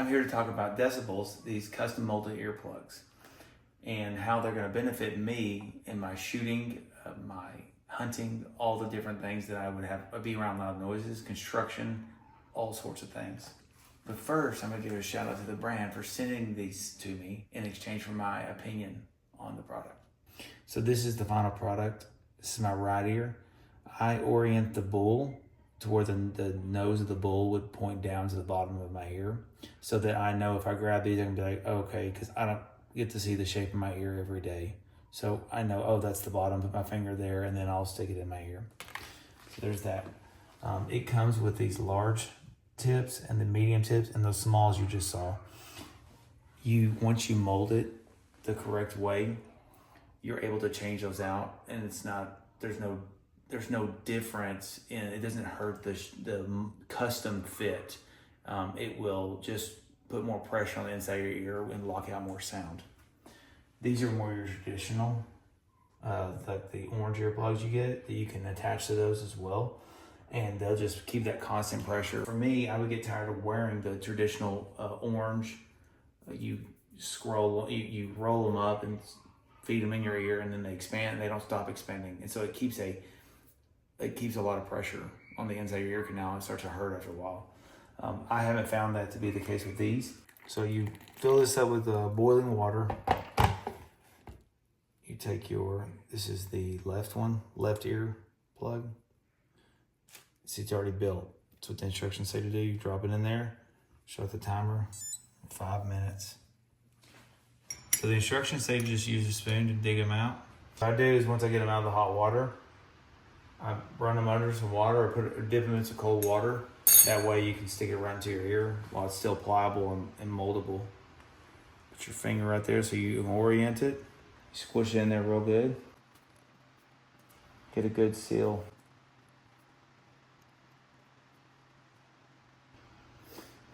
I'm here to talk about Decibullz, these custom molded earplugs, and how they're going to benefit me in my shooting, my hunting, all the different things that I would have. I'd be around loud noises, construction, all sorts of things. But first, I'm going to give a shout out to the brand for sending these to me in exchange for my opinion on the product. So this is the final product. This is my right ear. I orient the bull to where the nose of the bull would point down to the bottom of my ear, so that I know if I grab these, I can be like, okay, because I don't get to see the shape of my ear every day. So I know, oh, that's the bottom, put my finger there, and then I'll stick it in my ear. So there's that. It comes with these large tips and the medium tips and those smalls you just saw. Once you mold it the correct way, you're able to change those out, and there's no difference in it. Doesn't hurt the custom fit. It will just put more pressure on the inside of your ear and lock out more sound. These are more your traditional, like the orange earplugs you get, that you can attach to those as well, and they'll just keep that constant pressure. For me, I would get tired of wearing the traditional orange. You roll them up and feed them in your ear, and then they expand, and they don't stop expanding, and so it keeps a lot of pressure on the inside of your ear canal, and it starts to hurt after a while. I haven't found that to be the case with these. So you fill this up with boiling water. You take this is the left ear plug. See, it's already built. That's what the instructions say to do. You drop it in there, start the timer, 5 minutes. So the instructions say just use a spoon to dig them out. What I do is once I get them out of the hot water, I run them under some water or dip them in some cold water. That way you can stick it right into your ear while it's still pliable and moldable. Put your finger right there so you can orient it. Squish it in there real good. Get a good seal.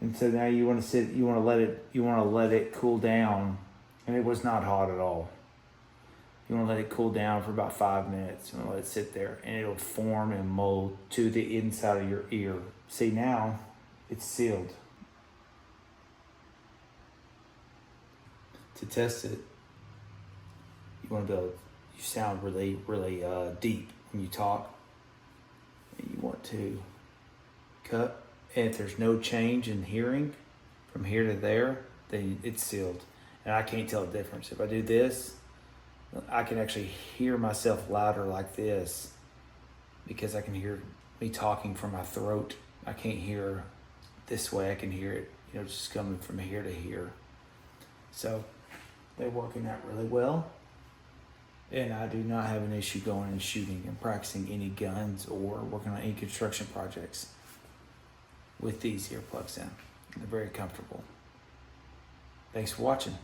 And so now you want to let it cool down, and it was not hot at all. You want to let it cool down for about 5 minutes. You want to let it sit there, and it'll form and mold to the inside of your ear. See, now it's sealed. To test it, you sound really, really deep when you talk. And you want to cut. And if there's no change in hearing from here to there, then it's sealed. And I can't tell the difference. If I do this, I can actually hear myself louder like this because I can hear me talking from my throat. I can't hear this way. I can hear it, just coming from here to here. So they're working out really well. And I do not have an issue going and shooting and practicing any guns or working on any construction projects with these earplugs in. They're very comfortable. Thanks for watching.